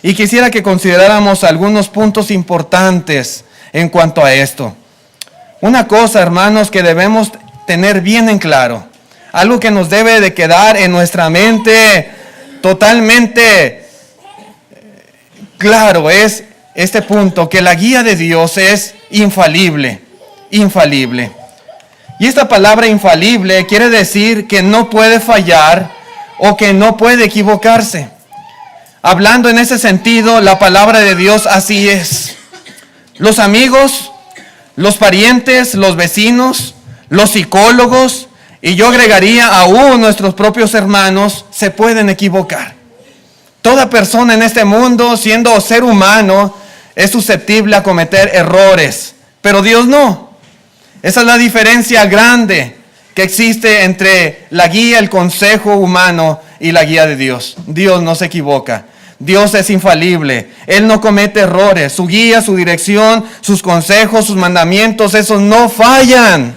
Y quisiera que consideráramos algunos puntos importantes en cuanto a esto. Una cosa, hermanos, que debemos tener bien en claro, algo que nos debe de quedar en nuestra mente totalmente claro, es este punto, que la guía de Dios es infalible, infalible. Y esta palabra infalible quiere decir que no puede fallar o que no puede equivocarse. Hablando en ese sentido, la palabra de Dios así es. Los amigos, los parientes, los vecinos, los psicólogos, y yo agregaría aún nuestros propios hermanos, se pueden equivocar. Toda persona en este mundo, siendo ser humano, es susceptible a cometer errores, pero Dios no. Esa es la diferencia grande que existe entre la guía, el consejo humano y la guía de Dios. Dios no se equivoca. Dios es infalible. Él no comete errores. Su guía, su dirección, sus consejos, sus mandamientos, esos no fallan.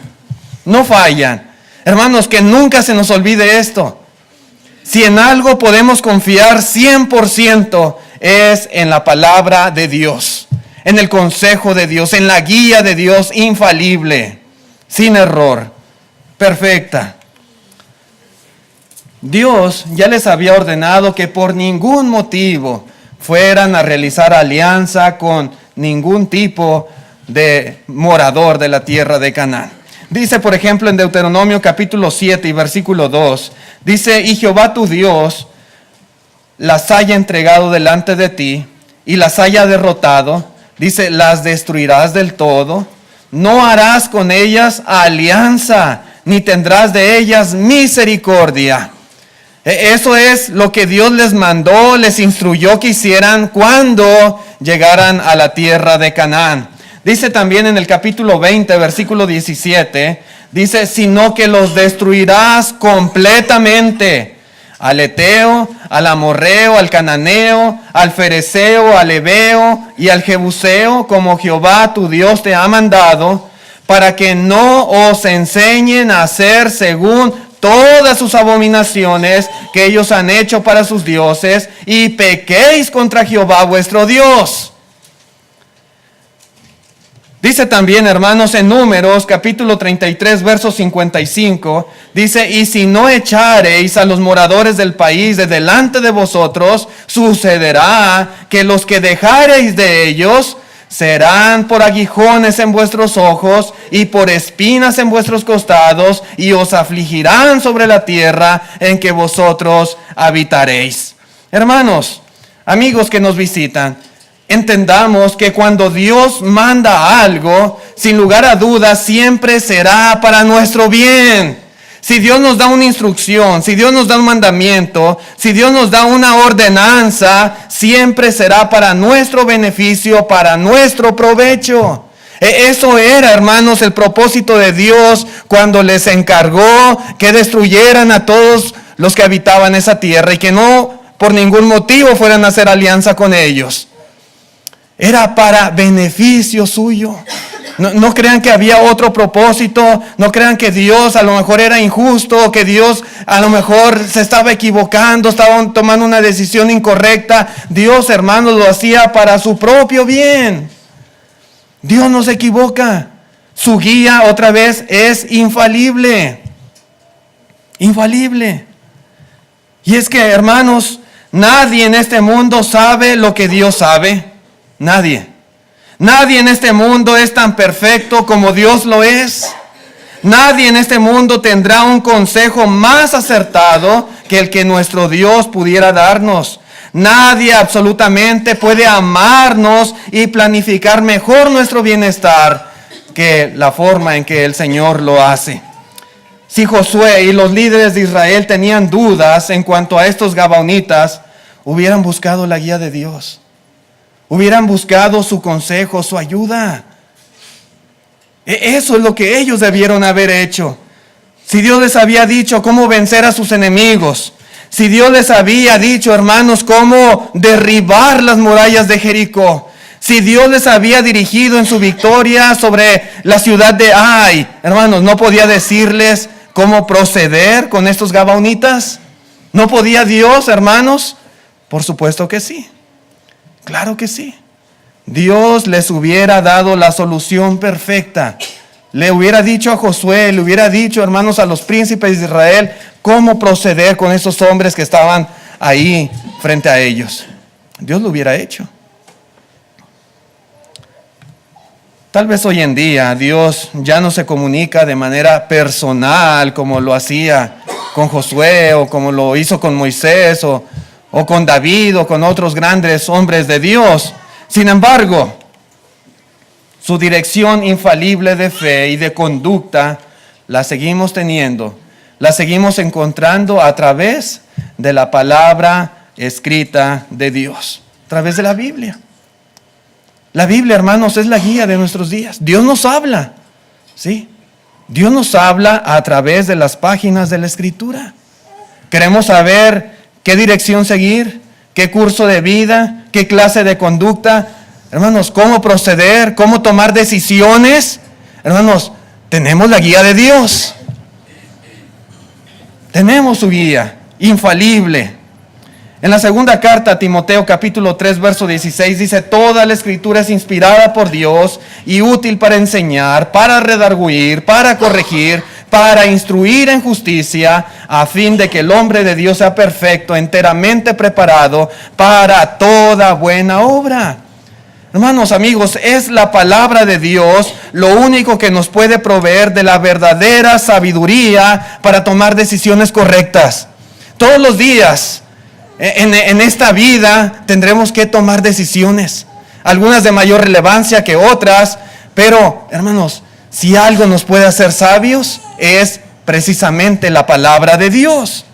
No fallan. Hermanos, que nunca se nos olvide esto. Si en algo podemos confiar 100% es en la palabra de Dios, en el consejo de Dios, en la guía de Dios infalible, sin error, perfecta. Dios ya les había ordenado que por ningún motivo fueran a realizar alianza con ningún tipo de morador de la tierra de Canaán. Dice, por ejemplo, en Deuteronomio capítulo 7 y versículo 2, dice, y Jehová tu Dios las haya entregado delante de ti y las haya derrotado, dice, las destruirás del todo, no harás con ellas alianza, ni tendrás de ellas misericordia. Eso es lo que Dios les mandó, les instruyó que hicieran cuando llegaran a la tierra de Canaán. Dice también en el capítulo 20, versículo 17, dice, sino que los destruirás completamente. Al Eteo, al Amorreo, al Cananeo, al Fereceo, al Heveo y al Jebuseo, como Jehová tu Dios te ha mandado, para que no os enseñen a hacer según todas sus abominaciones que ellos han hecho para sus dioses, y pequéis contra Jehová vuestro Dios. Dice también, hermanos, en Números, capítulo 33, verso 55, dice, y si no echareis a los moradores del país de delante de vosotros, sucederá que los que dejareis de ellos serán por aguijones en vuestros ojos y por espinas en vuestros costados, y os afligirán sobre la tierra en que vosotros habitaréis. Hermanos, amigos que nos visitan, entendamos que cuando Dios manda algo, sin lugar a dudas, siempre será para nuestro bien. Si Dios nos da una instrucción, si Dios nos da un mandamiento, si Dios nos da una ordenanza, siempre será para nuestro beneficio, para nuestro provecho. Eso era, hermanos, el propósito de Dios cuando les encargó que destruyeran a todos los que habitaban esa tierra y que no por ningún motivo fueran a hacer alianza con ellos. Era para beneficio suyo. No crean que había otro propósito, no crean que Dios a lo mejor era injusto, que Dios a lo mejor se estaba equivocando, estaba tomando una decisión incorrecta. Dios, hermanos, lo hacía para su propio bien. Dios no se equivoca. Su guía, otra vez, es infalible. Infalible. Y es que, hermanos, nadie en este mundo sabe lo que Dios sabe. Nadie. Nadie en este mundo es tan perfecto como Dios lo es. Nadie en este mundo tendrá un consejo más acertado que el que nuestro Dios pudiera darnos. Nadie absolutamente puede amarnos y planificar mejor nuestro bienestar que la forma en que el Señor lo hace. Si Josué y los líderes de Israel tenían dudas en cuanto a estos gabaonitas, hubieran buscado la guía de Dios. Hubieran buscado su consejo, su ayuda. Eso es lo que ellos debieron haber hecho. Si Dios les había dicho cómo vencer a sus enemigos, si Dios les había dicho, hermanos, cómo derribar las murallas de Jericó, si Dios les había dirigido en su victoria sobre la ciudad de Ai, hermanos, ¿no podía decirles cómo proceder con estos gabaonitas? ¿No podía Dios, hermanos? Por supuesto que sí. Claro que sí. Dios les hubiera dado la solución perfecta. Le hubiera dicho a Josué, le hubiera dicho, hermanos, a los príncipes de Israel, cómo proceder con esos hombres que estaban ahí frente a ellos. Dios lo hubiera hecho. Tal vez hoy en día Dios ya no se comunica de manera personal como lo hacía con Josué o como lo hizo con Moisés o con David o con otros grandes hombres de Dios. Sin embargo, su dirección infalible de fe y de conducta la seguimos teniendo, la seguimos encontrando a través de la palabra escrita de Dios, a través de la Biblia. La Biblia, hermanos, es la guía de nuestros días. Dios nos habla, ¿sí? Dios nos habla a través de las páginas de la Escritura. Queremos saber qué dirección seguir, qué curso de vida, qué clase de conducta. Hermanos, cómo proceder, cómo tomar decisiones. Hermanos, tenemos la guía de Dios. Tenemos su guía infalible. En la segunda carta a Timoteo, capítulo 3, verso 16, dice: toda la Escritura es inspirada por Dios y útil para enseñar, para redarguir, para corregir, para instruir en justicia, a fin de que el hombre de Dios sea perfecto, enteramente preparado para toda buena obra. Hermanos, amigos, es la palabra de Dios lo único que nos puede proveer de la verdadera sabiduría para tomar decisiones correctas. Todos los días en esta vida tendremos que tomar decisiones, algunas de mayor relevancia que otras, pero hermanos, si algo nos puede hacer sabios es precisamente la palabra de Dios.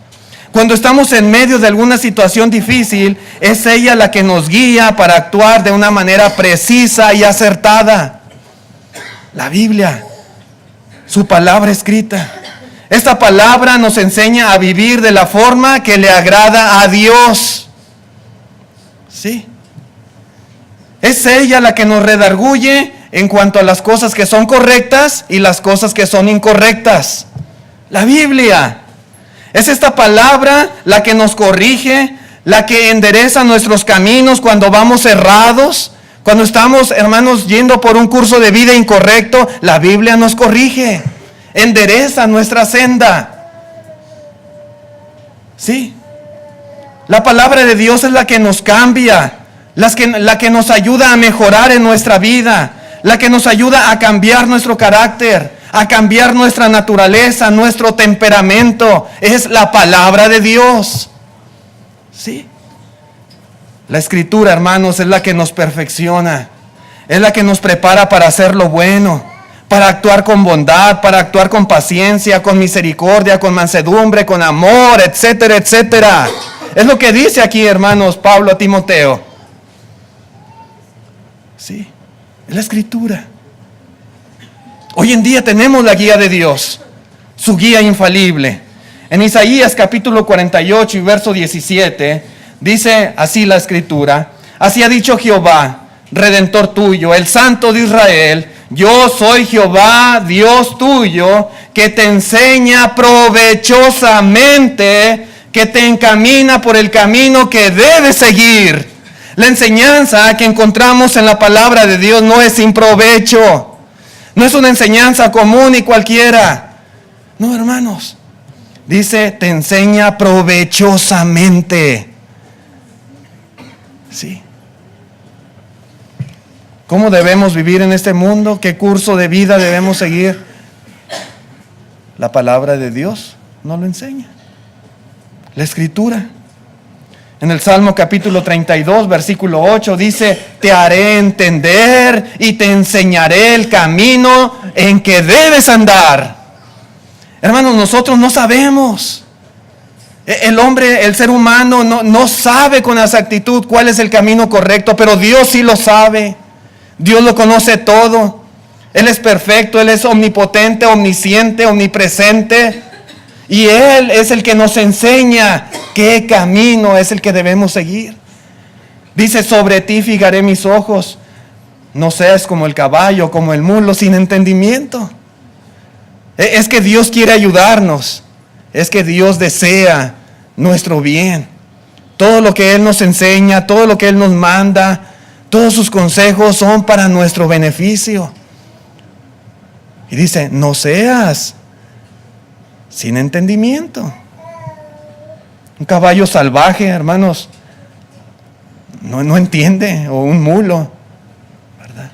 Cuando estamos en medio de alguna situación difícil, es ella la que nos guía para actuar de una manera precisa y acertada. La Biblia, su palabra escrita. Esta palabra nos enseña a vivir de la forma que le agrada a Dios. Sí. Es ella la que nos redarguye en cuanto a las cosas que son correctas y las cosas que son incorrectas. La Biblia. Es esta palabra la que nos corrige, la que endereza nuestros caminos cuando vamos errados. Cuando estamos, hermanos, yendo por un curso de vida incorrecto, la Biblia nos corrige, endereza nuestra senda. Sí. La palabra de Dios es la que nos cambia, la que nos ayuda a mejorar en nuestra vida, la que nos ayuda a cambiar nuestro carácter, a cambiar nuestra naturaleza, nuestro temperamento. Es la palabra de Dios. Sí. La Escritura, hermanos, es la que nos perfecciona, es la que nos prepara para hacer lo bueno, para actuar con bondad, para actuar con paciencia, con misericordia, con mansedumbre, con amor, etcétera, etcétera. Es lo que dice aquí, hermanos, Pablo a Timoteo. Sí, es la Escritura. Hoy en día tenemos la guía de Dios, su guía infalible. En Isaías capítulo 48 y verso 17, dice así la Escritura: así ha dicho Jehová, Redentor tuyo, el Santo de Israel: yo soy Jehová, Dios tuyo, que te enseña provechosamente, que te encamina por el camino que debes seguir. La enseñanza que encontramos en la palabra de Dios no es sin provecho. No es una enseñanza común y cualquiera. No, hermanos. Dice, te enseña provechosamente. Sí. ¿Cómo debemos vivir en este mundo? ¿Qué curso de vida debemos seguir? La palabra de Dios nos lo enseña. La Escritura. En el Salmo capítulo 32, versículo 8 dice: te haré entender y te enseñaré el camino en que debes andar. Hermanos, nosotros no sabemos. El hombre, el ser humano no sabe con exactitud cuál es el camino correcto, pero Dios sí lo sabe. Dios lo conoce todo. Él es perfecto, Él es omnipotente, omnisciente, omnipresente. Y Él es el que nos enseña qué camino es el que debemos seguir. Dice: sobre ti fijaré mis ojos. No seas como el caballo, como el mulo, sin entendimiento. Es que Dios quiere ayudarnos. Es que Dios desea nuestro bien. Todo lo que Él nos enseña, todo lo que Él nos manda, todos sus consejos son para nuestro beneficio. Y dice, no seas sin entendimiento. Un caballo salvaje, hermanos, no entiende, o un mulo, ¿verdad?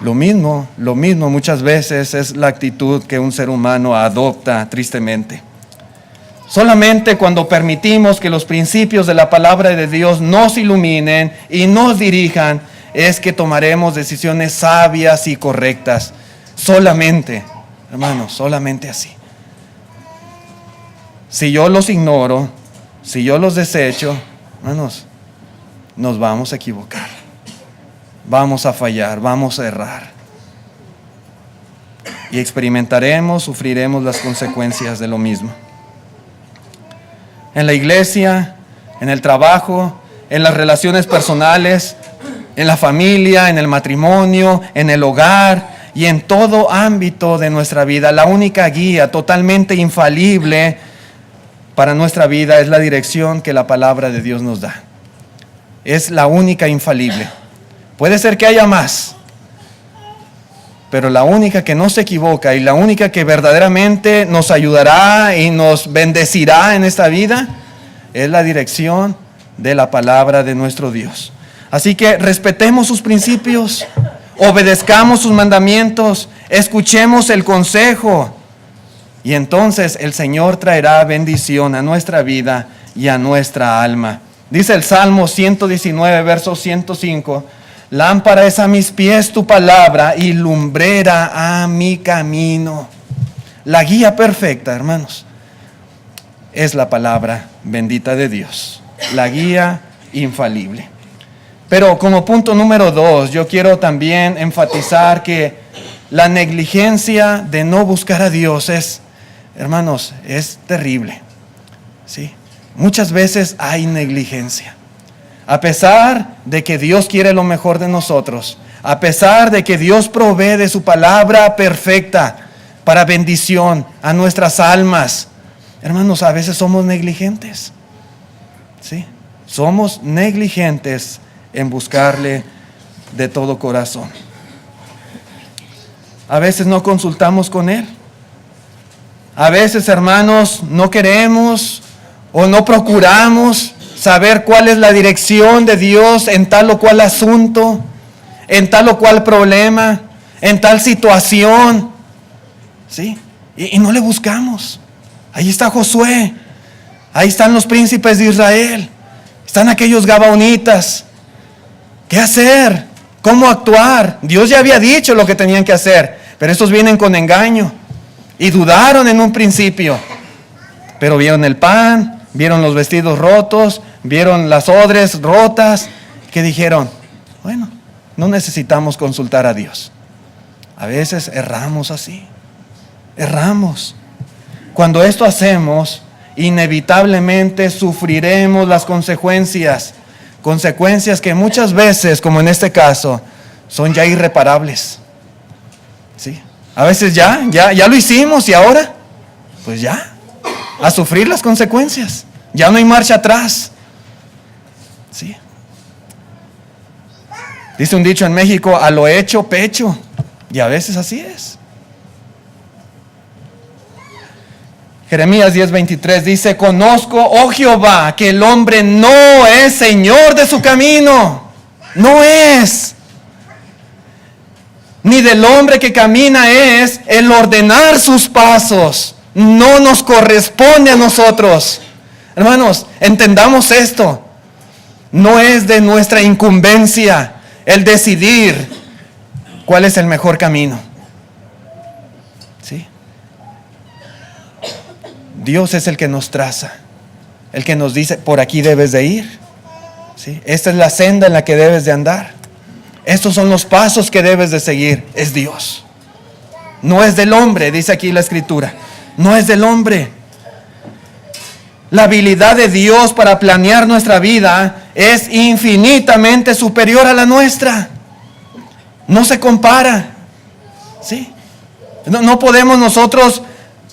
Lo mismo muchas veces es la actitud que un ser humano adopta tristemente. Solamente cuando permitimos que los principios de la palabra de Dios nos iluminen y nos dirijan, es que tomaremos decisiones sabias y correctas. Solamente, hermanos, solamente así. Si yo los ignoro, si yo los desecho, hermanos, nos vamos a equivocar. Vamos a fallar, vamos a errar. Y experimentaremos, sufriremos las consecuencias de lo mismo. En la iglesia, en el trabajo, en las relaciones personales, en la familia, en el matrimonio, en el hogar y en todo ámbito de nuestra vida. La única guía totalmente infalible para nuestra vida es la dirección que la palabra de Dios nos da. Es la única infalible. Puede ser que haya más, pero la única que no se equivoca y la única que verdaderamente nos ayudará y nos bendecirá en esta vida es la dirección de la palabra de nuestro Dios. Así que respetemos sus principios, obedezcamos sus mandamientos, escuchemos el consejo y entonces el Señor traerá bendición a nuestra vida y a nuestra alma. Dice el Salmo 119, verso 105. Lámpara es a mis pies tu palabra y lumbrera a mi camino. La guía perfecta, hermanos, es la palabra bendita de Dios. La guía infalible. Pero como punto número 2, yo quiero también enfatizar que la negligencia de no buscar a Dios es, hermanos, es terrible. ¿Sí? Muchas veces hay negligencia. A pesar de que Dios quiere lo mejor de nosotros, a pesar de que Dios provee de su palabra perfecta para bendición a nuestras almas, hermanos, a veces somos negligentes. ¿Sí? Somos negligentes en buscarle de todo corazón. A veces no consultamos con Él. A veces, hermanos, no queremos o no procuramos saber cuál es la dirección de Dios en tal o cual asunto, en tal o cual problema, en tal situación. ¿Sí? Y no le buscamos. Ahí está Josué. Ahí están los príncipes de Israel. Están aquellos gabaonitas. ¿Qué hacer? ¿Cómo actuar? Dios ya había dicho lo que tenían que hacer, pero estos vienen con engaño y dudaron en un principio. Pero vieron el pan, vieron los vestidos rotos, vieron las odres rotas, que dijeron, bueno, no necesitamos consultar a Dios. A veces erramos así, erramos. Cuando esto hacemos, inevitablemente sufriremos las consecuencias que muchas veces, como en este caso, son ya irreparables. ¿Sí? A veces ya lo hicimos y ahora, pues ya, a sufrir las consecuencias. Ya no hay marcha atrás. ¿Sí? Dice un dicho en México, a lo hecho pecho. Y a veces así es. Jeremías 10:23 dice, conozco, oh Jehová, que el hombre no es señor de su camino. No es. Ni del hombre que camina es el ordenar sus pasos. No nos corresponde a nosotros. Hermanos, entendamos esto. No es de nuestra incumbencia el decidir cuál es el mejor camino. ¿Sí? Dios es el que nos traza, el que nos dice, por aquí debes de ir. ¿Sí? Esta es la senda en la que debes de andar. Estos son los pasos que debes de seguir. Es Dios. No es del hombre, dice aquí la Escritura. No es del hombre. La habilidad de Dios para planear nuestra vida es infinitamente superior a la nuestra. No se compara. ¿Sí? No podemos nosotros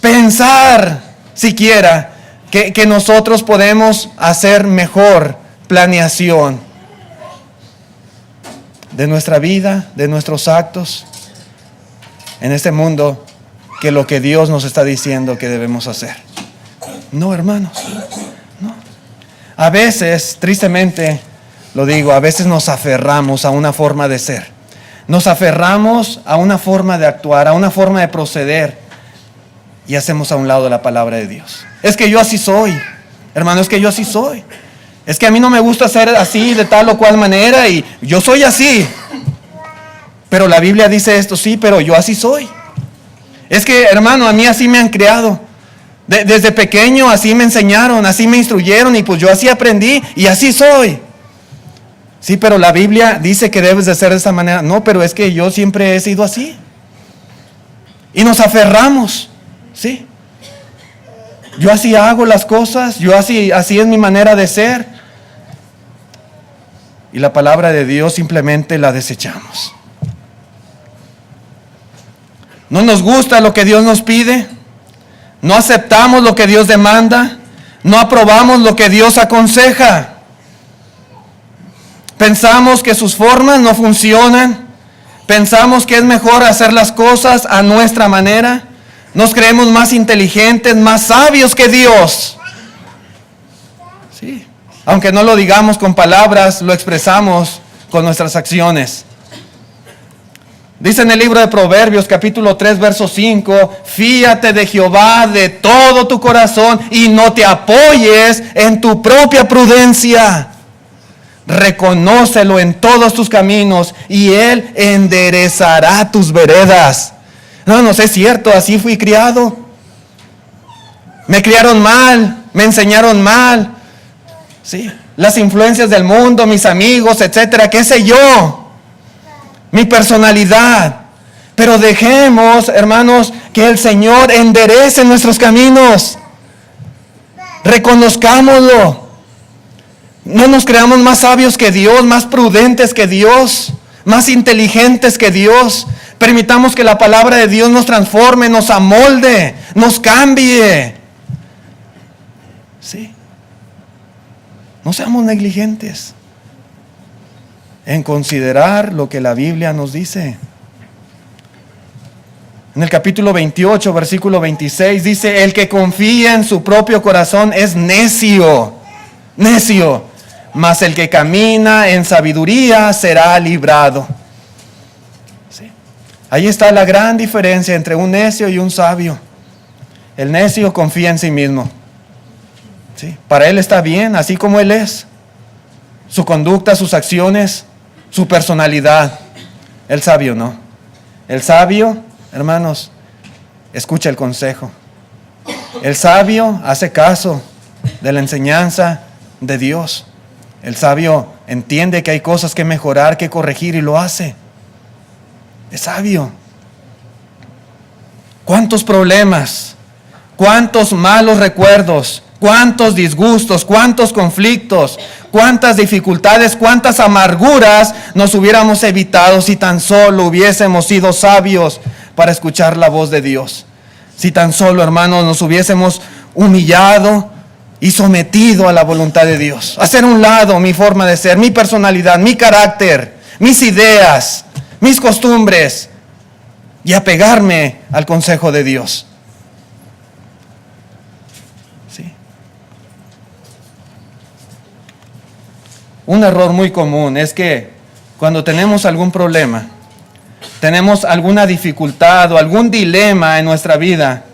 pensar siquiera que nosotros podemos hacer mejor planeación de nuestra vida, de nuestros actos en este mundo, que lo que Dios nos está diciendo que debemos hacer. No, hermanos, no. A veces, tristemente, lo digo, a veces nos aferramos a una forma de ser. Nos aferramos a una forma de actuar, a una forma de proceder, y hacemos a un lado la palabra de Dios. Es que yo así soy, hermano, es que yo así soy. Es que a mí no me gusta ser así de tal o cual manera y yo soy así. Pero la Biblia dice esto, sí, pero yo así soy. Es que, hermano, a mí así me han criado. Desde pequeño así me enseñaron, así me instruyeron y pues yo así aprendí y así soy. Sí, pero la Biblia dice que debes de ser de esa manera. No, pero es que yo siempre he sido así. Y nos aferramos, ¿sí? Yo así hago las cosas, yo así es mi manera de ser. Y la palabra de Dios simplemente la desechamos. No nos gusta lo que Dios nos pide, no aceptamos lo que Dios demanda, no aprobamos lo que Dios aconseja. Pensamos que sus formas no funcionan, pensamos que es mejor hacer las cosas a nuestra manera, nos creemos más inteligentes, más sabios que Dios. Sí, aunque no lo digamos con palabras, lo expresamos con nuestras acciones. Dice en el libro de Proverbios, capítulo 3, verso 5, fíate de Jehová de todo tu corazón y no te apoyes en tu propia prudencia. Reconócelo en todos tus caminos y Él enderezará tus veredas. No sé, es cierto, así fui criado. Me criaron mal, me enseñaron mal. Sí, las influencias del mundo, mis amigos, etcétera, qué sé yo. Mi personalidad. Pero dejemos, hermanos, que el Señor enderece nuestros caminos. Reconozcámoslo. No nos creamos más sabios que Dios, más prudentes que Dios, más inteligentes que Dios. Permitamos que la palabra de Dios nos transforme, nos amolde, nos cambie. Sí. No seamos negligentes en considerar lo que la Biblia nos dice. En el capítulo 28, versículo 26, dice, el que confía en su propio corazón es necio, necio, mas el que camina en sabiduría será librado. ¿Sí? Ahí está la gran diferencia entre un necio y un sabio. El necio confía en sí mismo. ¿Sí? Para él está bien, así como él es. Su conducta, sus acciones, su personalidad. El sabio no. El sabio, hermanos, escucha el consejo. El sabio hace caso de la enseñanza de Dios. El sabio entiende que hay cosas que mejorar, que corregir y lo hace. Es sabio. ¿Cuántos problemas? ¿Cuántos malos recuerdos? ¿Cuántos disgustos? ¿Cuántos conflictos? ¿Cuántas dificultades? ¿Cuántas amarguras nos hubiéramos evitado si tan solo hubiésemos sido sabios para escuchar la voz de Dios? Si tan solo, hermanos, nos hubiésemos humillado y sometido a la voluntad de Dios. Hacer a un lado mi forma de ser, mi personalidad, mi carácter, mis ideas, mis costumbres y apegarme al consejo de Dios. Un error muy común es que cuando tenemos algún problema, tenemos alguna dificultad o algún dilema en nuestra vida,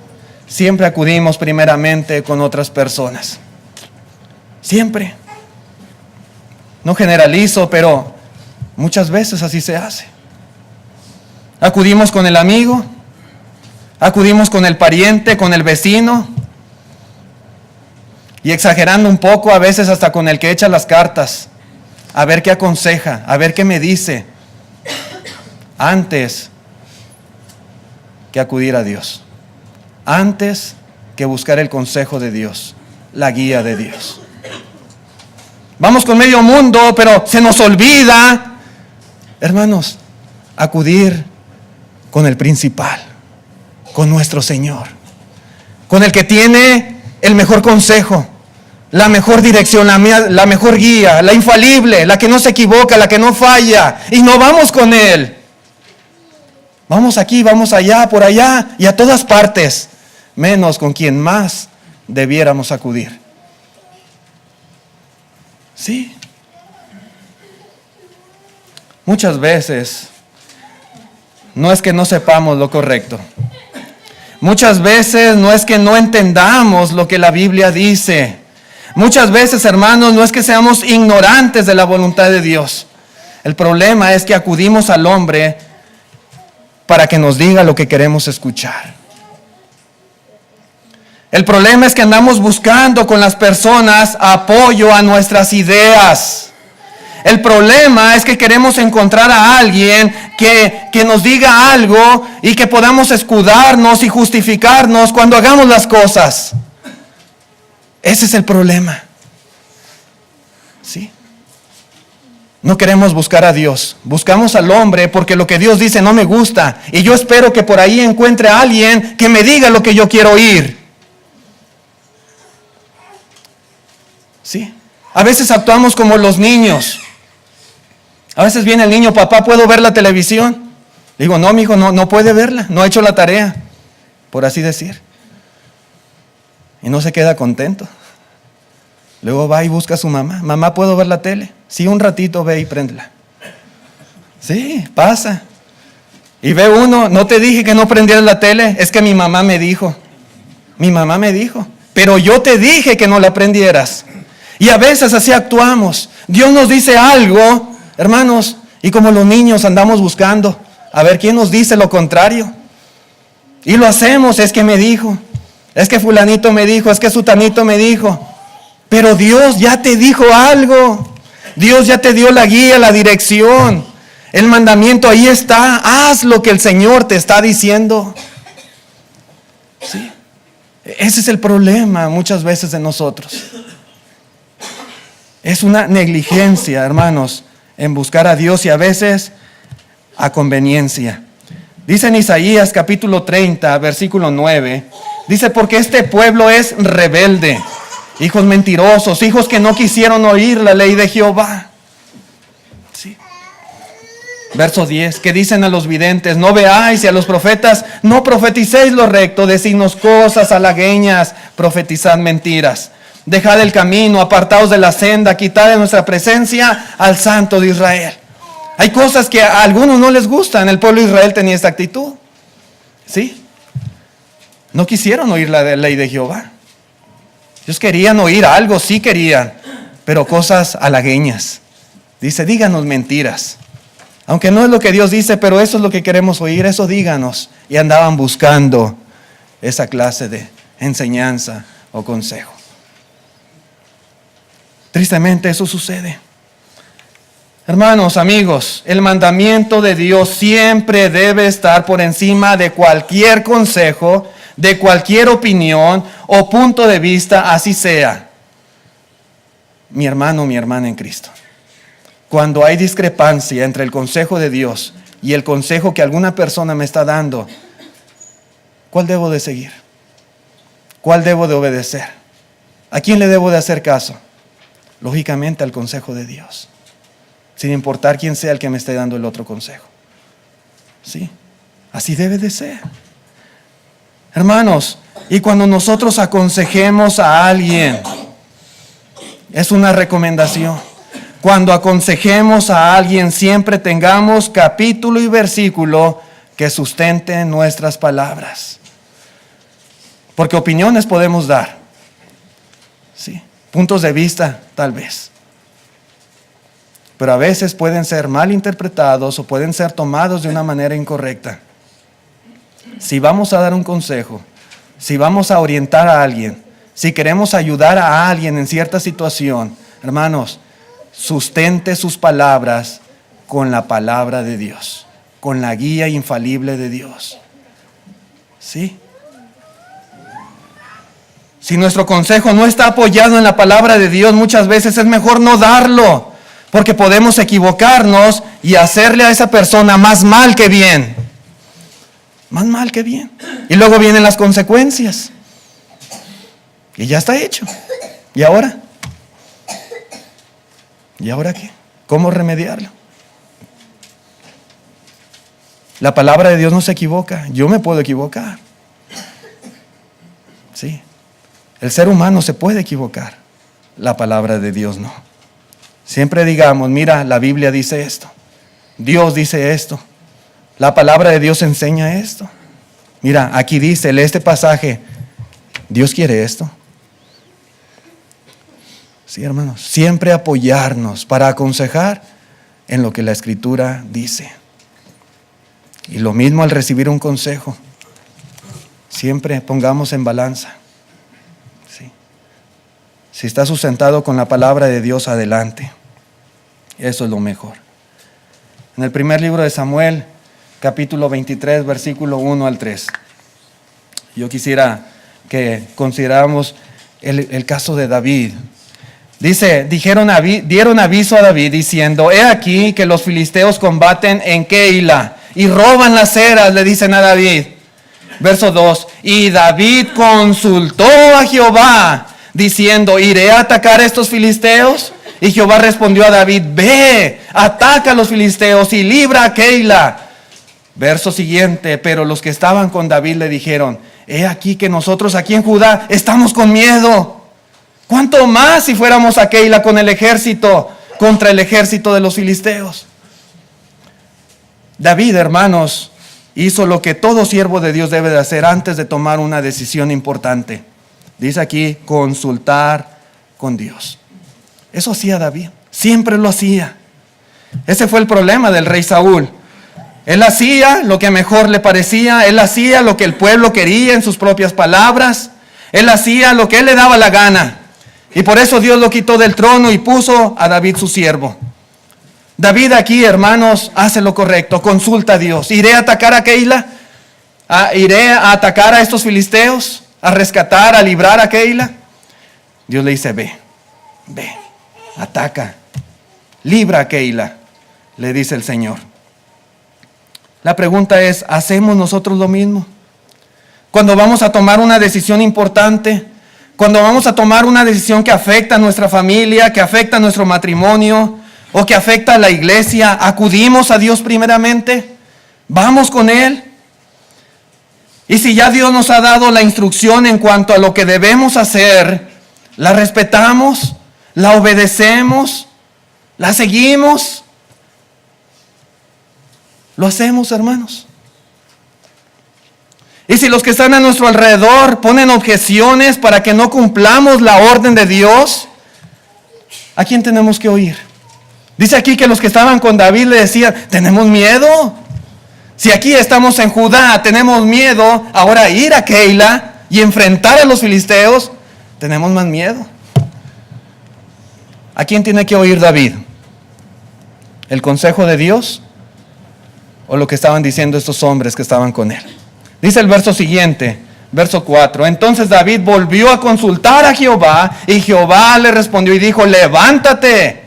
siempre acudimos primeramente con otras personas. Siempre. No generalizo, pero muchas veces así se hace. Acudimos con el amigo, acudimos con el pariente, con el vecino, y exagerando un poco, a veces hasta con el que echa las cartas. A ver qué aconseja, a ver qué me dice, antes que acudir a Dios, antes que buscar el consejo de Dios, la guía de Dios. Vamos con medio mundo, pero se nos olvida, hermanos, acudir con el principal, con nuestro Señor, con el que tiene el mejor consejo, la mejor dirección, la mejor guía, la infalible, la que no se equivoca, la que no falla, y no vamos con Él. Vamos aquí, vamos allá, por allá y a todas partes, menos con quien más debiéramos acudir. Sí. Muchas veces no es que no sepamos lo correcto. Muchas veces no es que no entendamos lo que la Biblia dice. Muchas veces, hermanos, no es que seamos ignorantes de la voluntad de Dios. El problema es que acudimos al hombre para que nos diga lo que queremos escuchar. El problema es que andamos buscando con las personas apoyo a nuestras ideas. El problema es que queremos encontrar a alguien que nos diga algo y que podamos escudarnos y justificarnos cuando hagamos las cosas. Ese es el problema. ¿Sí? No queremos buscar a Dios, buscamos al hombre porque lo que Dios dice no me gusta y yo espero que por ahí encuentre a alguien que me diga lo que yo quiero oír. ¿Sí? A veces actuamos como los niños. A veces viene el niño, papá, ¿puedo ver la televisión? Digo, no, mijo, no puede verla, no ha hecho la tarea, por así decir. Y no se queda contento. Luego va y busca a su mamá. Mamá, ¿puedo ver la tele? Sí, un ratito, ve y préndela. Sí, pasa. Y ve uno, no te dije que no prendieras la tele, es que mi mamá me dijo. Mi mamá me dijo, pero yo te dije que no la prendieras. Y a veces así actuamos. Dios nos dice algo, hermanos, y como los niños andamos buscando a ver quién nos dice lo contrario. Y lo hacemos, es que me dijo, es que fulanito me dijo, es que sutanito me dijo. Pero Dios ya te dijo algo. Dios ya te dio la guía, la dirección. El mandamiento ahí está. Haz lo que el Señor te está diciendo. ¿Sí? Ese es el problema muchas veces de nosotros. Es una negligencia, hermanos, en buscar a Dios y a veces a conveniencia. Dice en Isaías capítulo 30, versículo 9. Dice, porque este pueblo es rebelde. Hijos mentirosos, hijos que no quisieron oír la ley de Jehová. Sí. Verso 10, que dicen a los videntes, no veáis, y a los profetas, no profeticéis lo recto, decidnos cosas halagueñas, profetizad mentiras. Dejad el camino, apartaos de la senda, quitad de nuestra presencia al Santo de Israel. Hay cosas que a algunos no les gustan. El pueblo de Israel tenía esta actitud. ¿Sí? No quisieron oír la ley de Jehová. Ellos querían oír algo, sí querían, pero cosas halagueñas. Dice, díganos mentiras. Aunque no es lo que Dios dice, pero eso es lo que queremos oír, eso díganos. Y andaban buscando esa clase de enseñanza o consejo. Tristemente eso sucede. Hermanos, amigos, el mandamiento de Dios siempre debe estar por encima de cualquier consejo, de cualquier opinión o punto de vista, así sea. Mi hermano, mi hermana en Cristo. Cuando hay discrepancia entre el consejo de Dios y el consejo que alguna persona me está dando, ¿cuál debo de seguir? ¿Cuál debo de obedecer? ¿A quién le debo de hacer caso? Lógicamente al consejo de Dios, sin importar quién sea el que me esté dando el otro consejo. ¿Sí? Así debe de ser. Hermanos, y cuando nosotros aconsejemos a alguien, es una recomendación. Cuando aconsejemos a alguien, siempre tengamos capítulo y versículo que sustenten nuestras palabras. Porque opiniones podemos dar. ¿Sí? Puntos de vista, tal vez. Pero a veces pueden ser mal interpretados o pueden ser tomados de una manera incorrecta. Si vamos a dar un consejo, si vamos a orientar a alguien, si queremos ayudar a alguien en cierta situación, hermanos, sustente sus palabras con la palabra de Dios, con la guía infalible de Dios. ¿Sí? Si nuestro consejo no está apoyado en la palabra de Dios, muchas veces es mejor no darlo, porque podemos equivocarnos y hacerle a esa persona más mal que bien. Más mal que bien. Y luego vienen las consecuencias. Y ya está hecho. ¿Y ahora? ¿Y ahora qué? ¿Cómo remediarlo? La palabra de Dios no se equivoca. Yo me puedo equivocar. Sí. El ser humano se puede equivocar. La palabra de Dios no. Siempre digamos, mira, la Biblia dice esto. Dios dice esto. La palabra de Dios enseña esto. Mira, aquí dice, lee este pasaje. Dios quiere esto. Sí, hermanos. Siempre apoyarnos para aconsejar en lo que la Escritura dice. Y lo mismo al recibir un consejo. Siempre pongamos en balanza. Sí. Si está sustentado con la palabra de Dios, adelante. Eso es lo mejor. En el primer libro de Samuel, capítulo 23, versículo 1 al 3. Yo quisiera que consideráramos el caso de David. Dice, dieron aviso a David diciendo, he aquí que los filisteos combaten en Keila y roban las ceras, le dicen a David. Verso 2, y David consultó a Jehová, diciendo, ¿iré a atacar a estos filisteos? Y Jehová respondió a David, ve, ataca a los filisteos y libra a Keila. Verso siguiente, pero los que estaban con David le dijeron, he aquí que nosotros aquí en Judá estamos con miedo. ¿Cuánto más si fuéramos a Keila con el ejército, contra el ejército de los filisteos? David, hermanos, hizo lo que todo siervo de Dios debe de hacer antes de tomar una decisión importante. Dice aquí, consultar con Dios. Eso hacía David, siempre lo hacía. Ese fue el problema del rey Saúl. Él hacía lo que mejor le parecía, él hacía lo que el pueblo quería en sus propias palabras, él hacía lo que él le daba la gana. Y por eso Dios lo quitó del trono y puso a David su siervo. David aquí, hermanos, hace lo correcto, consulta a Dios. ¿Iré a atacar a Keila? ¿Iré a atacar a estos filisteos? ¿A rescatar, a librar a Keila? Dios le dice, ve, ataca, libra a Keila, le dice el Señor. La pregunta es, ¿hacemos nosotros lo mismo? Cuando vamos a tomar una decisión importante, cuando vamos a tomar una decisión que afecta a nuestra familia, que afecta a nuestro matrimonio, o que afecta a la iglesia, ¿acudimos a Dios primeramente? ¿Vamos con Él? Y si ya Dios nos ha dado la instrucción en cuanto a lo que debemos hacer, ¿la respetamos? ¿La obedecemos? ¿La seguimos? ¿Lo hacemos, hermanos? Y si los que están a nuestro alrededor ponen objeciones para que no cumplamos la orden de Dios, ¿a quién tenemos que oír? Dice aquí que los que estaban con David le decían, tenemos miedo. Si aquí estamos en Judá, tenemos miedo, ahora ir a Keila y enfrentar a los filisteos, tenemos más miedo. ¿A quién tiene que oír David? ¿El consejo de Dios o lo que estaban diciendo estos hombres que estaban con él? Dice el verso siguiente, verso 4. Entonces David volvió a consultar a Jehová y Jehová le respondió y dijo, levántate,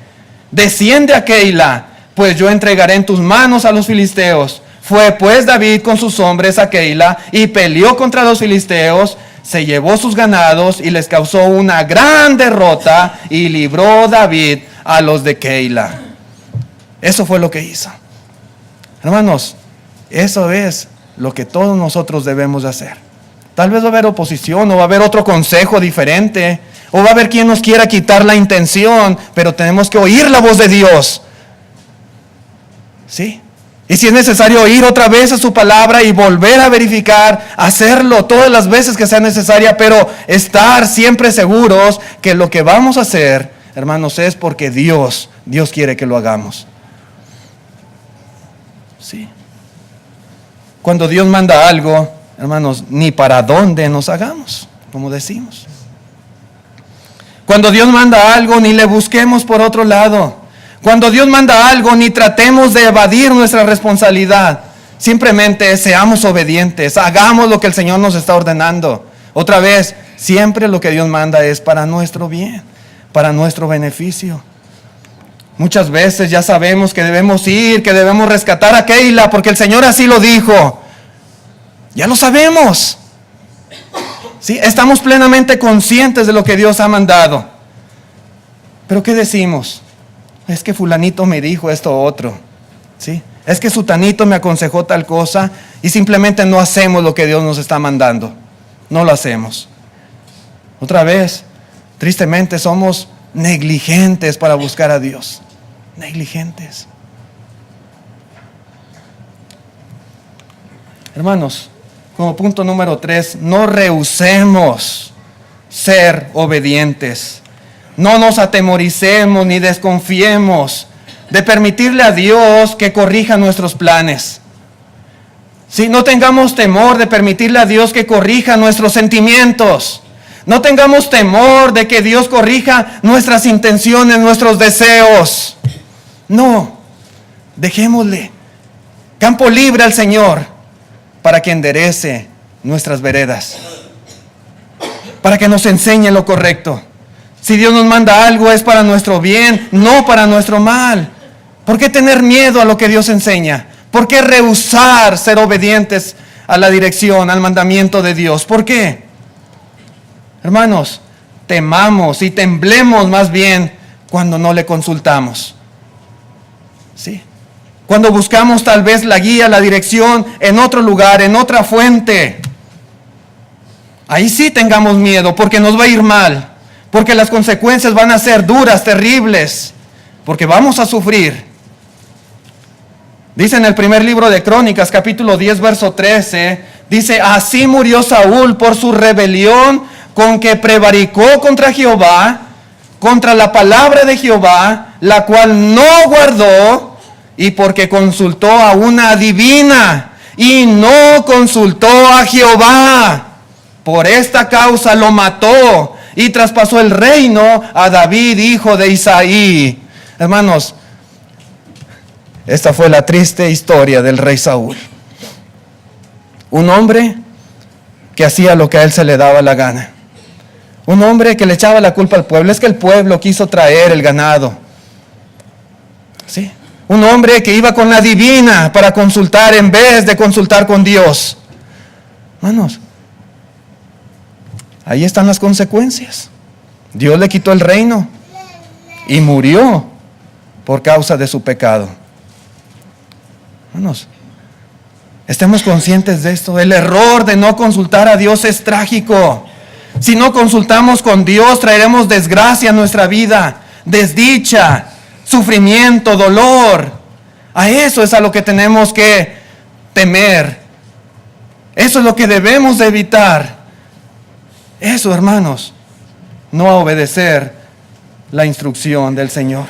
desciende a Keila, pues yo entregaré en tus manos a los filisteos. Fue pues David con sus hombres a Keila y peleó contra los filisteos, se llevó sus ganados y les causó una gran derrota y libró David a los de Keila. Eso fue lo que hizo. Hermanos, eso es lo que todos nosotros debemos de hacer. Tal vez va a haber oposición o va a haber otro consejo diferente o va a haber quien nos quiera quitar la intención, pero tenemos que oír la voz de Dios. ¿Sí? Y si es necesario oír otra vez a su palabra y volver a verificar, hacerlo todas las veces que sea necesaria, pero estar siempre seguros que lo que vamos a hacer, hermanos, es porque Dios quiere que lo hagamos. Sí. Cuando Dios manda algo, hermanos, ni para dónde nos hagamos, como decimos. Cuando Dios manda algo, ni le busquemos por otro lado. Cuando Dios manda algo, ni tratemos de evadir nuestra responsabilidad. Simplemente seamos obedientes, hagamos lo que el Señor nos está ordenando. Otra vez, siempre lo que Dios manda es para nuestro bien, para nuestro beneficio. Muchas veces ya sabemos que debemos ir, que debemos rescatar a Keila, porque el Señor así lo dijo. Ya lo sabemos. ¿Sí? Estamos plenamente conscientes de lo que Dios ha mandado. Pero ¿qué decimos? Es que fulanito me dijo esto o otro. ¿Sí? Es que sutanito me aconsejó tal cosa y simplemente no hacemos lo que Dios nos está mandando. No lo hacemos. Otra vez, tristemente somos negligentes para buscar a Dios. Negligentes. Hermanos, como punto número 3, no rehusemos ser obedientes. No nos atemoricemos ni desconfiemos de permitirle a Dios que corrija nuestros planes. Si no tengamos temor de permitirle a Dios que corrija nuestros sentimientos. No tengamos temor de que Dios corrija nuestras intenciones, nuestros deseos. No, dejémosle campo libre al Señor para que enderece nuestras veredas, para que nos enseñe lo correcto. Si Dios nos manda algo es para nuestro bien, no para nuestro mal. ¿Por qué tener miedo a lo que Dios enseña? ¿Por qué rehusar ser obedientes a la dirección, al mandamiento de Dios? ¿Por qué? Hermanos, temamos y temblemos más bien cuando no le consultamos. ¿Sí? Cuando buscamos tal vez la guía, la dirección en otro lugar, en otra fuente. Ahí sí tengamos miedo porque nos va a ir mal. Porque las consecuencias van a ser duras, terribles. Porque vamos a sufrir. Dice en el primer libro de Crónicas, capítulo 10, verso 13, dice, así murió Saúl por su rebelión con que prevaricó contra Jehová, contra la palabra de Jehová, la cual no guardó, y porque consultó a una adivina, y no consultó a Jehová. Por esta causa lo mató, y traspasó el reino a David, hijo de Isaí. Hermanos, esta fue la triste historia del rey Saúl. Un hombre que hacía lo que a él se le daba la gana. Un hombre que le echaba la culpa al pueblo. Es que el pueblo quiso traer el ganado. ¿Sí? Un hombre que iba con la divina para consultar en vez de consultar con Dios. Hermanos, ahí están las consecuencias. Dios le quitó el reino y murió por causa de su pecado. Hermanos, estemos conscientes de esto. El error de no consultar a Dios es trágico. Si no consultamos con Dios, traeremos desgracia a nuestra vida, desdicha, sufrimiento, dolor. A eso es a lo que tenemos que temer. Eso es lo que debemos de evitar. Eso, hermanos, no a obedecer la instrucción del Señor.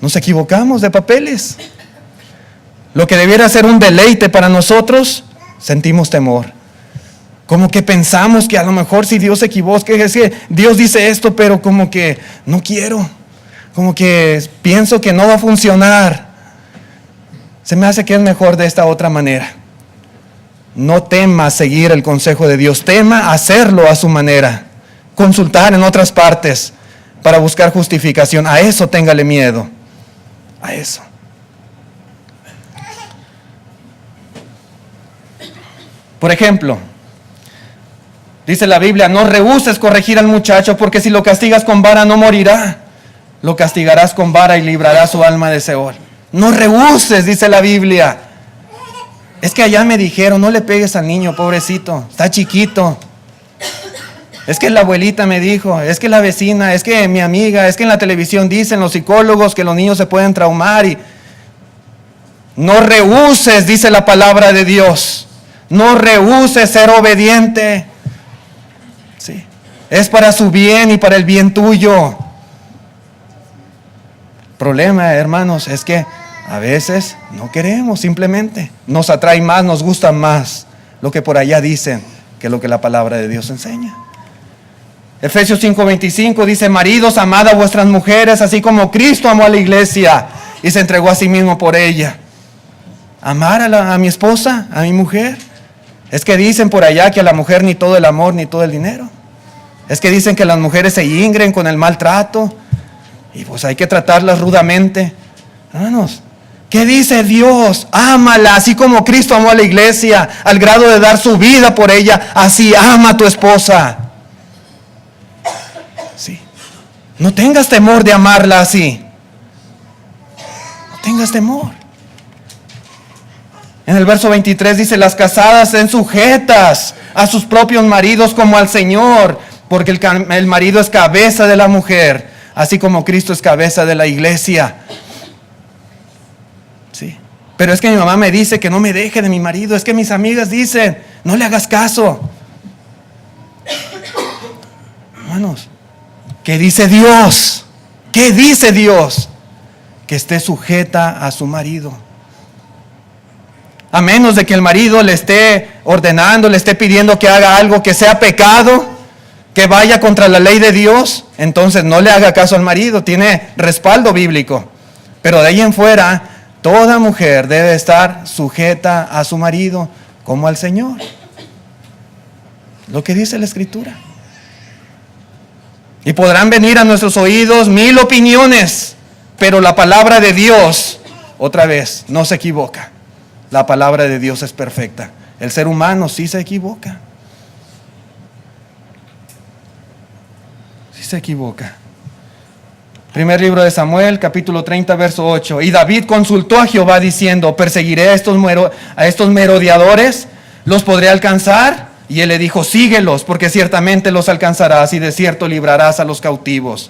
Nos equivocamos de papeles. Lo que debiera ser un deleite para nosotros, sentimos temor. Como que pensamos que a lo mejor si Dios se equivoca, es que Dios dice esto, pero como que no quiero. Como que pienso que no va a funcionar. Se me hace que es mejor de esta otra manera. No tema seguir el consejo de Dios, tema hacerlo a su manera. Consultar en otras partes para buscar justificación. A eso téngale miedo. A eso. Por ejemplo, dice la Biblia, no rehuses corregir al muchacho, porque si lo castigas con vara no morirá. Lo castigarás con vara y librarás su alma de Seol. No rehuses, dice la Biblia. Es que allá me dijeron, no le pegues al niño, pobrecito, está chiquito. Es que la abuelita me dijo, es que la vecina, es que mi amiga, es que en la televisión dicen los psicólogos que los niños se pueden traumar. Y no rehuses, dice la palabra de Dios. No rehuses ser obediente. Sí. Es para su bien y para el bien tuyo. El problema, hermanos, es que a veces no queremos, simplemente. Nos atrae más, nos gusta más lo que por allá dicen que lo que la palabra de Dios enseña. Efesios 5:25 dice, maridos, amad a vuestras mujeres, así como Cristo amó a la iglesia y se entregó a sí mismo por ella. Amar a mi esposa, a mi mujer. Es que dicen por allá que a la mujer ni todo el amor ni todo el dinero. Es que dicen que las mujeres se ingren con el maltrato y pues hay que tratarlas rudamente. Hermanos, ¿Qué dice Dios? Ámala, así como Cristo amó a la iglesia, al grado de dar su vida por ella, así ama a tu esposa. Sí. No tengas temor de amarla así. No tengas temor. En el verso 23 dice, las casadas estén sujetas a sus propios maridos como al Señor, porque el marido es cabeza de la mujer, así como Cristo es cabeza de la iglesia. Sí. Pero es que mi mamá me dice que no me deje de mi marido, es que mis amigas dicen, no le hagas caso. Hermanos, ¿qué dice Dios? ¿Qué dice Dios? Que esté sujeta a su marido. A menos de que el marido le esté ordenando, le esté pidiendo que haga algo que sea pecado, que vaya contra la ley de Dios, entonces no le haga caso al marido, tiene respaldo bíblico. Pero de ahí en fuera, toda mujer debe estar sujeta a su marido como al Señor. Lo que dice la Escritura. Y podrán venir a nuestros oídos 1000 opiniones, pero la palabra de Dios, otra vez, no se equivoca. La palabra de Dios es perfecta. El ser humano sí se equivoca. Sí se equivoca. Primer libro de Samuel, capítulo 30, verso 8. Y David consultó a Jehová diciendo, ¿perseguiré a estos merodeadores? ¿Los podré alcanzar? Y él le dijo, síguelos, porque ciertamente los alcanzarás y de cierto librarás a los cautivos.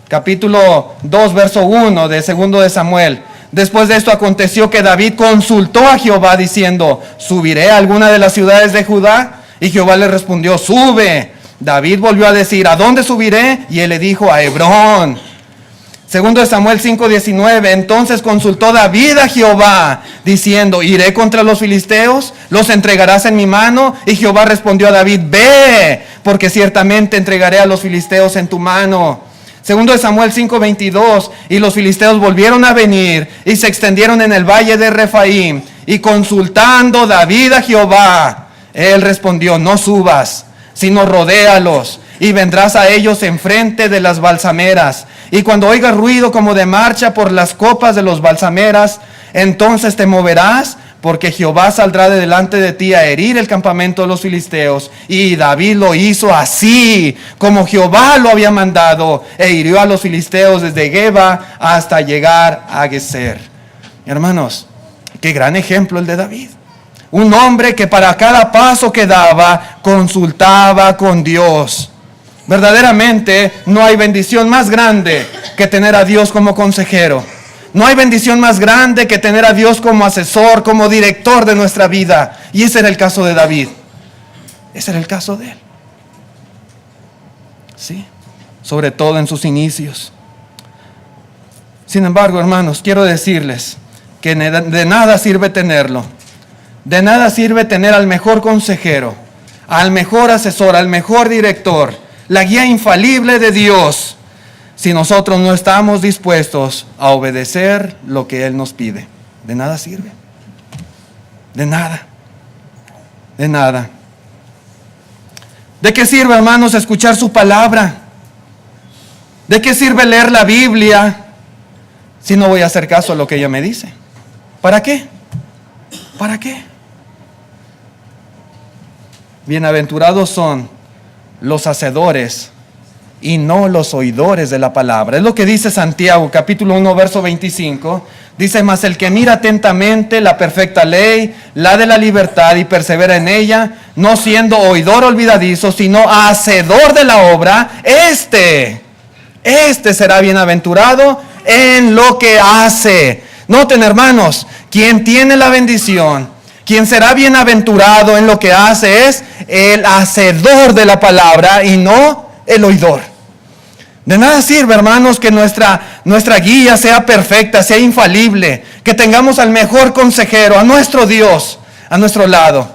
Capítulo 2, verso 1 de segundo de Samuel. Después de esto aconteció que David consultó a Jehová diciendo, ¿subiré a alguna de las ciudades de Judá? Y Jehová le respondió, sube. David volvió a decir, ¿a dónde subiré? Y él le dijo, a Hebrón. Segundo de Samuel 5:19, entonces consultó David a Jehová, diciendo, ¿iré contra los filisteos? ¿Los entregarás en mi mano? Y Jehová respondió a David, ve, porque ciertamente entregaré a los filisteos en tu mano. Segundo de Samuel 5:22, y los filisteos volvieron a venir y se extendieron en el valle de Refaim, y consultando David a Jehová, él respondió, no subas, sino rodéalos, y vendrás a ellos enfrente de las balsameras. Y cuando oigas ruido como de marcha por las copas de los balsameras, entonces te moverás, porque Jehová saldrá de delante de ti a herir el campamento de los filisteos. Y David lo hizo así, como Jehová lo había mandado, e hirió a los filisteos desde Geba hasta llegar a Geser. Hermanos, qué gran ejemplo el de David. Un hombre que para cada paso que daba, consultaba con Dios. Verdaderamente no hay bendición más grande que tener a Dios como consejero. No hay bendición más grande que tener a Dios como asesor, como director de nuestra vida. Y ese era el caso de David. Ese era el caso de él. Sí, sobre todo en sus inicios. Sin embargo, hermanos, quiero decirles que de nada sirve tenerlo. De nada sirve tener al mejor consejero, al mejor asesor, al mejor director, la guía infalible de Dios, si nosotros no estamos dispuestos a obedecer lo que Él nos pide. De nada sirve. De nada. De nada. ¿De qué sirve, hermanos, escuchar su palabra? ¿De qué sirve leer la Biblia si no voy a hacer caso a lo que ella me dice? ¿Para qué? ¿Para qué? Bienaventurados son los hacedores y no los oidores de la palabra. Es lo que dice Santiago, capítulo 1, verso 25. Dice, mas el que mira atentamente la perfecta ley, la de la libertad, y persevera en ella, no siendo oidor olvidadizo, sino hacedor de la obra, este será bienaventurado en lo que hace. Noten, hermanos, quien tiene la bendición, quien será bienaventurado en lo que hace es el hacedor de la palabra y no el oidor. De nada sirve, hermanos, que nuestra guía sea perfecta, sea infalible, que tengamos al mejor consejero, a nuestro Dios, a nuestro lado.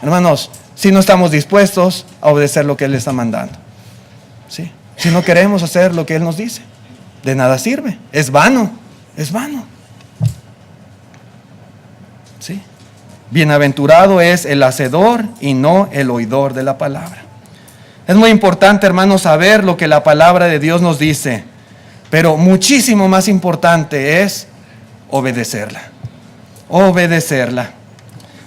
Hermanos, si no estamos dispuestos a obedecer lo que Él está mandando. ¿Sí? Si no queremos hacer lo que Él nos dice, de nada sirve. Es vano, es vano. ¿Sí? Bienaventurado es el hacedor y no el oidor de la palabra. Es muy importante, hermanos, saber lo que la palabra de Dios nos dice, pero muchísimo más importante es obedecerla. obedecerla.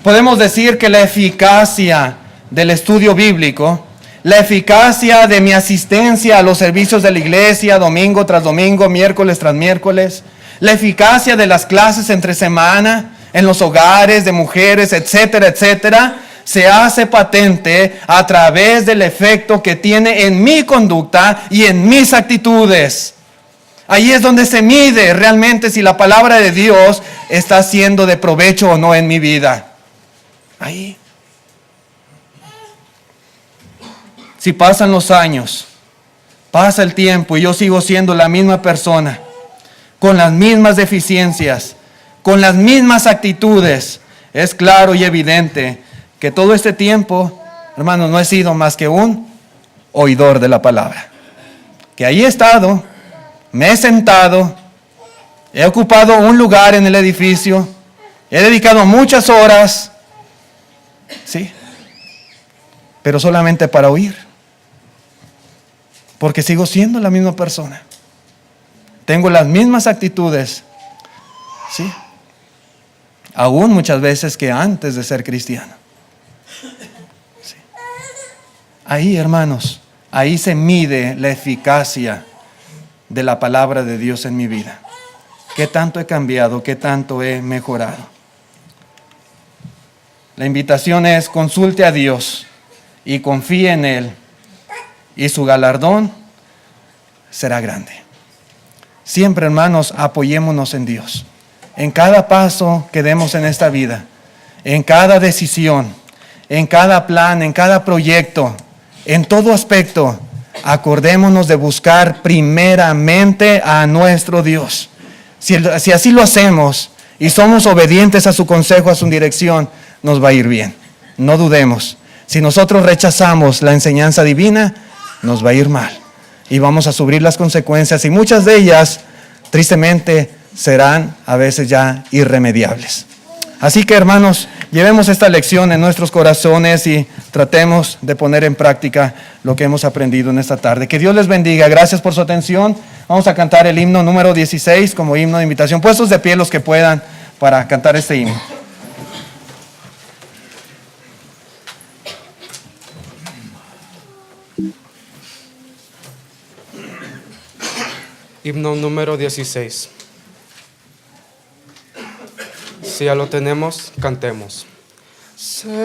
Podemos decir que la eficacia del estudio bíblico, la eficacia de mi asistencia a los servicios de la iglesia, domingo tras domingo, miércoles tras miércoles, la eficacia de las clases entre semana, en los hogares de mujeres, etcétera, etcétera, se hace patente a través del efecto que tiene en mi conducta y en mis actitudes. Ahí es donde se mide realmente si la palabra de Dios está siendo de provecho o no en mi vida. Ahí. Si pasan los años, pasa el tiempo y yo sigo siendo la misma persona, con las mismas deficiencias, con las mismas actitudes, es claro y evidente que todo este tiempo, hermanos, no he sido más que un oidor de la palabra. Que ahí he estado, me he sentado, he ocupado un lugar en el edificio, he dedicado muchas horas, sí, pero solamente para oír. Porque sigo siendo la misma persona. Tengo las mismas actitudes, sí, aún muchas veces que antes de ser cristiano. Sí. Ahí, hermanos, ahí se mide la eficacia de la palabra de Dios en mi vida. ¿Qué tanto he cambiado? ¿Qué tanto he mejorado? La invitación es: consulte a Dios y confíe en Él, y su galardón será grande. Siempre, hermanos, apoyémonos en Dios. En cada paso que demos en esta vida, en cada decisión, en cada plan, en cada proyecto, en todo aspecto, acordémonos de buscar primeramente a nuestro Dios. Si así lo hacemos y somos obedientes a su consejo, a su dirección, nos va a ir bien. No dudemos. Si nosotros rechazamos la enseñanza divina, nos va a ir mal. Y vamos a sufrir las consecuencias, y muchas de ellas, tristemente, serán a veces ya irremediables. Así que, hermanos, llevemos esta lección en nuestros corazones y tratemos de poner en práctica lo que hemos aprendido en esta tarde. Que Dios les bendiga. Gracias por su atención. Vamos a cantar el himno número 16 como himno de invitación. Puestos de pie los que puedan para cantar este himno. Himno número 16. Si ya lo tenemos, cantemos. Cerca